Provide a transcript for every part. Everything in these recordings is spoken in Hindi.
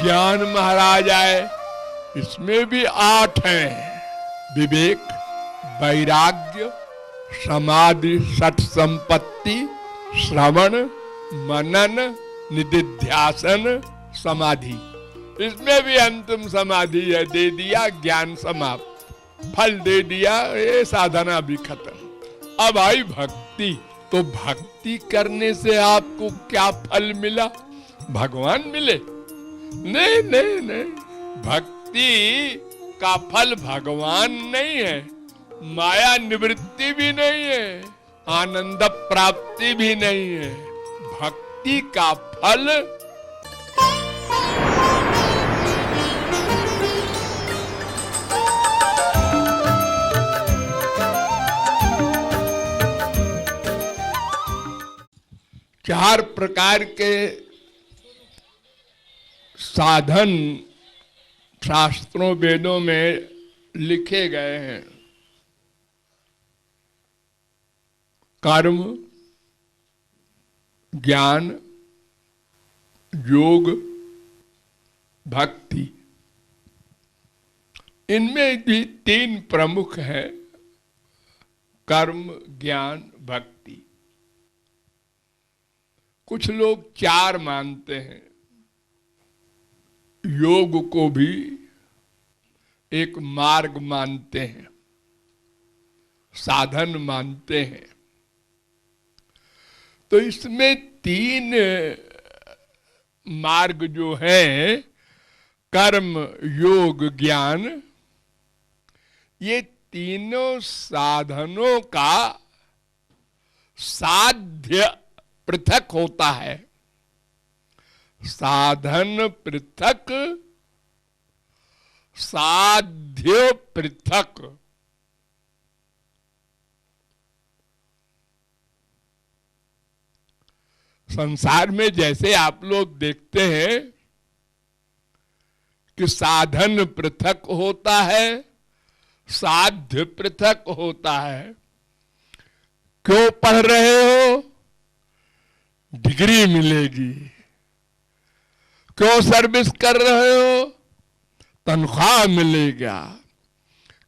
ज्ञान महाराज आए, इसमें भी 8 हैं। विवेक, वैराग्य, समाधि, सठ संपत्ति, श्रवण, मनन, निधिध्यासन, समाधि। इसमें भी अंतिम समाधि है, दे दिया ज्ञान समाप्त, फल दे दिया, ये साधना भी खत्म। अब आई भक्ति। तो भक्ति करने से आपको क्या फल मिला? भगवान मिले? नहीं नहीं नहीं, भक्ति का फल भगवान नहीं है, माया निवृत्ति भी नहीं है, आनंद प्राप्ति भी नहीं है। भक्ति का फल चार प्रकार के साधन शास्त्रों वेदों में लिखे गए हैं। कर्म, ज्ञान, योग, भक्ति। इनमें भी 3 प्रमुख हैं, कर्म, ज्ञान, भक्ति। कुछ लोग 4 मानते हैं। योग को भी एक मार्ग मानते हैं, साधन मानते हैं। तो इसमें 3 मार्ग जो हैं, कर्म, योग, ज्ञान, ये तीनों साधनों का साध्य पृथक होता है। साधन पृथक, साध्य पृथक। संसार में जैसे आप लोग देखते हैं कि साधन पृथक होता है, साध्य पृथक होता है। क्यों पढ़ रहे हो? डिग्री मिलेगी। क्यों सर्विस कर रहे हो? तनख्वाह मिलेगा।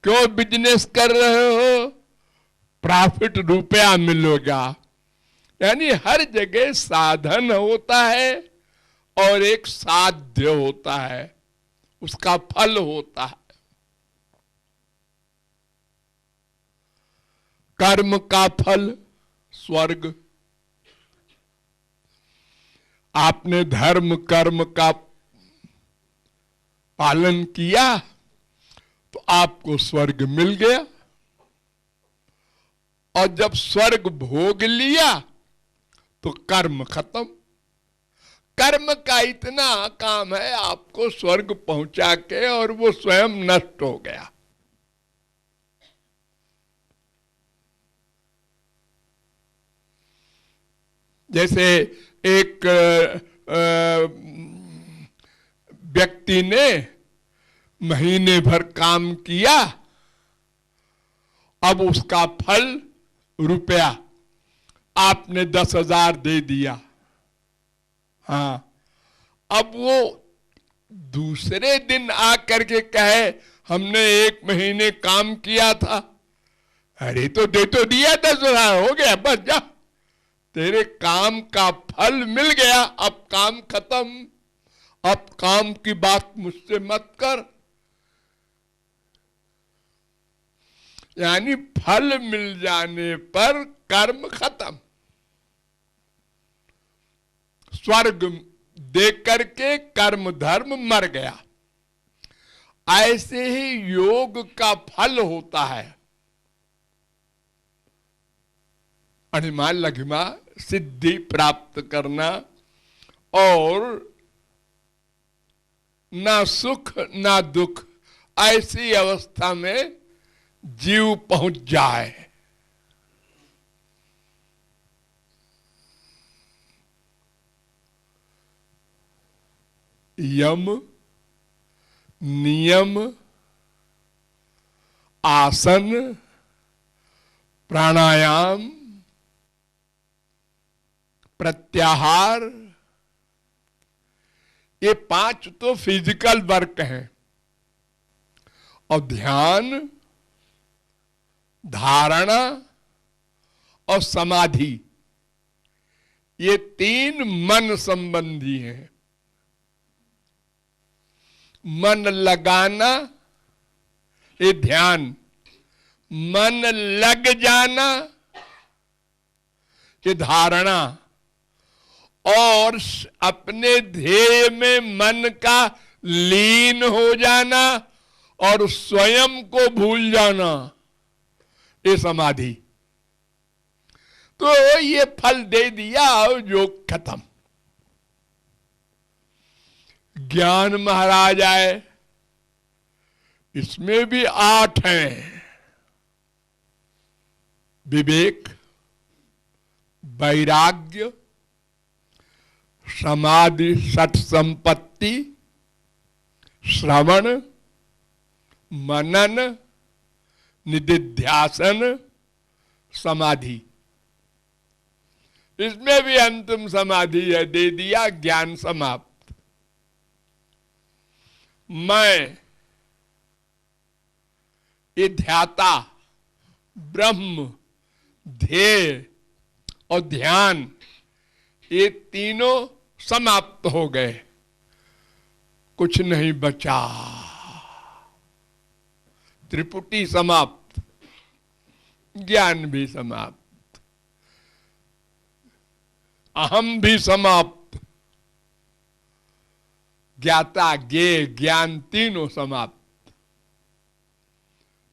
क्यों बिजनेस कर रहे हो? प्रॉफिट, रुपया मिलेगा। यानी हर जगह साधन होता है और एक साध्य होता है, उसका फल होता है। कर्म का फल स्वर्ग। आपने धर्म कर्म का पालन किया तो आपको स्वर्ग मिल गया, और जब स्वर्ग भोग लिया तो कर्म खत्म। कर्म का इतना काम है आपको स्वर्ग पहुंचा के, और वो स्वयं नष्ट हो गया। जैसे एक व्यक्ति ने महीने भर काम किया, अब उसका फल रुपया आपने 10,000 दे दिया। हाँ, अब वो दूसरे दिन आकर के कहे हमने 1 महीने काम किया था। अरे तो दे तो दिया 10,000, हो गया, बस जा, तेरे काम का फल मिल गया, अब काम खत्म, अब काम की बात मुझसे मत कर। यानी फल मिल जाने पर कर्म खत्म। स्वर्ग दे करके कर्म धर्म मर गया। ऐसे ही योग का फल होता है, अणिमा लघिमा सिद्धि प्राप्त करना, और ना सुख ना दुख, ऐसी अवस्था में जीव पहुंच जाए। यम, नियम, आसन, प्राणायाम, प्रत्याहार, ये 5 तो फिजिकल वर्क हैं, और ध्यान, धारणा और समाधि, ये 3 मन संबंधी हैं। मन लगाना ये ध्यान, मन लग जाना ये धारणा, और अपने ध्येय में मन का लीन हो जाना और स्वयं को भूल जाना ये समाधि। तो ये फल दे दिया और योग खत्म। ज्ञान महाराज आए, इसमें भी 8 हैं। विवेक, वैराग्य, समाधि, सठ संपत्ति, श्रवण, मनन, निधिध्यासन, समाधि। इसमें भी अंतिम समाधि है, दे दिया, ज्ञान समाप्त। मैं ये ध्याता, ब्रह्म, ध्येय और ध्यान, ये तीनों समाप्त हो गए, कुछ नहीं बचा। त्रिपुटी समाप्त, ज्ञान भी समाप्त, अहम भी समाप्त, ज्ञाता, ज्ञेय, ज्ञान तीनों समाप्त।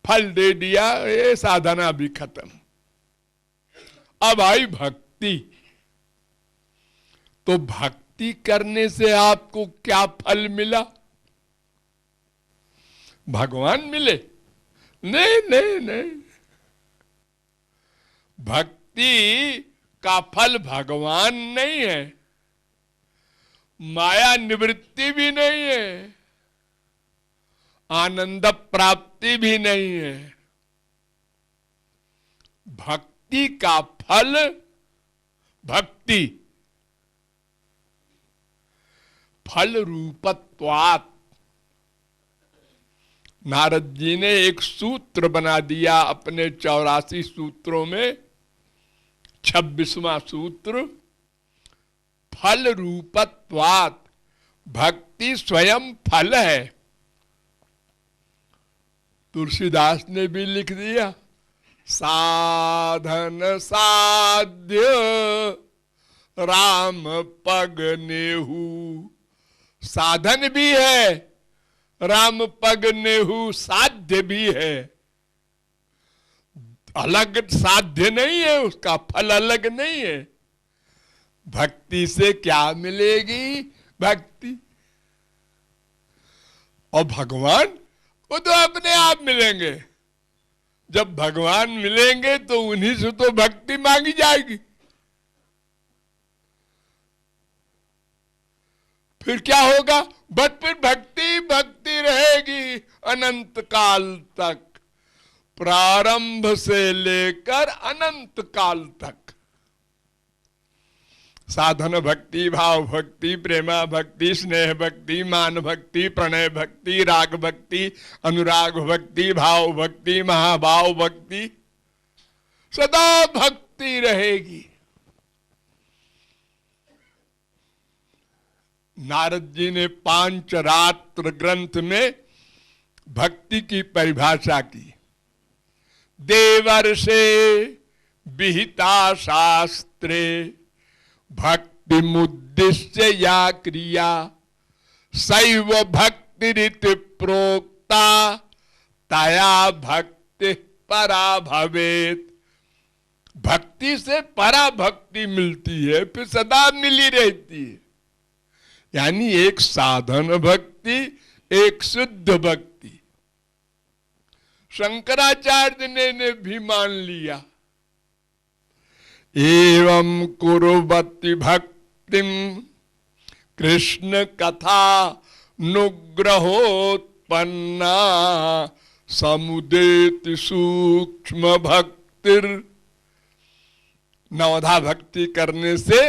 फल दे दिया, ये साधना भी खत्म। अब आई भक्ति। तो भक्ति करने से आपको क्या फल मिला? भगवान मिले? नहीं नहीं नहीं, भक्ति का फल भगवान नहीं है, माया निवृत्ति भी नहीं है, आनंद प्राप्ति भी नहीं है। भक्ति का फल भक्ति, फल रूपत्वात्। नारद जी ने एक सूत्र बना दिया अपने 84 सूत्रों में, 26वां सूत्र, फल रूपत्वात्। भक्ति स्वयं फल है। तुलसीदास ने भी लिख दिया, साधन साध्य राम पग नेहू। साधन भी है, राम पग नेहू साध्य भी है। अलग साध्य नहीं है, उसका फल अलग नहीं है। भक्ति से क्या मिलेगी? भक्ति। और भगवान, वो तो अपने आप मिलेंगे। जब भगवान मिलेंगे तो उन्हीं से तो भक्ति मांगी जाएगी। फिर क्या होगा? बट फिर भक्ति भक्ति रहेगी अनंत काल तक, प्रारंभ से लेकर अनंत काल तक। साधन भक्ति, भाव भक्ति, प्रेमा भक्ति, स्नेह भक्ति, मान भक्ति, प्रणय भक्ति, राग भक्ति, अनुराग भक्ति, भाव भक्ति, महाभाव भक्ति, सदा भक्ति रहेगी। नारद जी ने पांचरात्र ग्रंथ में भक्ति की परिभाषा की। देवर्षे विहिता शास्त्रे भक्ति मुद्दिश्य या क्रिया सैव भक्तिरिति प्रोक्ता तया भक्ति परा भवेत। भक्ति से परा भक्ति मिलती है, फिर सदा मिली रहती है। यानी एक साधन भक्ति, एक शुद्ध भक्ति। शंकराचार्य ने भी मान लिया। एवं कुर्वति भक्तिम कृष्ण कथा नुग्रहोत्पन्ना समुदेति सूक्ष्म भक्तिर। नवधा भक्ति करने से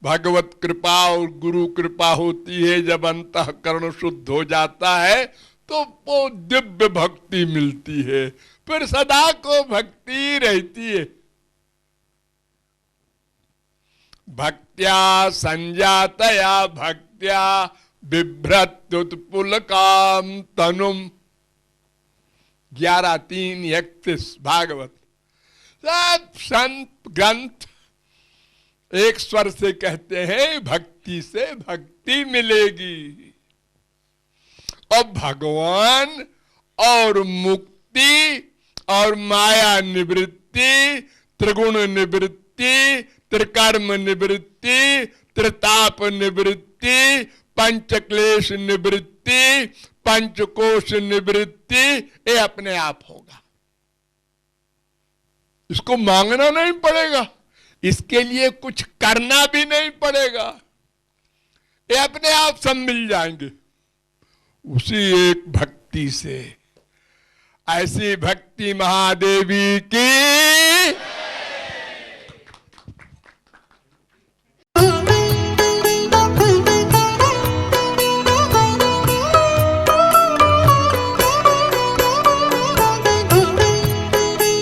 भगवत कृपा और गुरु कृपा होती है, जब अंतःकरण शुद्ध हो जाता है तो वो दिव्य भक्ति मिलती है, फिर सदा को भक्ति रहती है। भक्त्या संजातया भक्त्या बिभ्रत्युत्पुलकाम तनुम। 11:3-31 भागवत। सब संत ग्रंथ एक स्वर से कहते हैं भक्ति से भक्ति मिलेगी, और भगवान और मुक्ति और माया निवृत्ति, त्रिगुण निवृत्ति, त्रिकर्म निवृत्ति, त्रिताप निवृत्ति, पंचक्लेश निवृत्ति, पंचकोश निवृत्ति, ये अपने आप होगा। इसको मांगना नहीं पड़ेगा, इसके लिए कुछ करना भी नहीं पड़ेगा, ये अपने आप सब मिल जाएंगे उसी एक भक्ति से। ऐसी भक्ति महादेवी की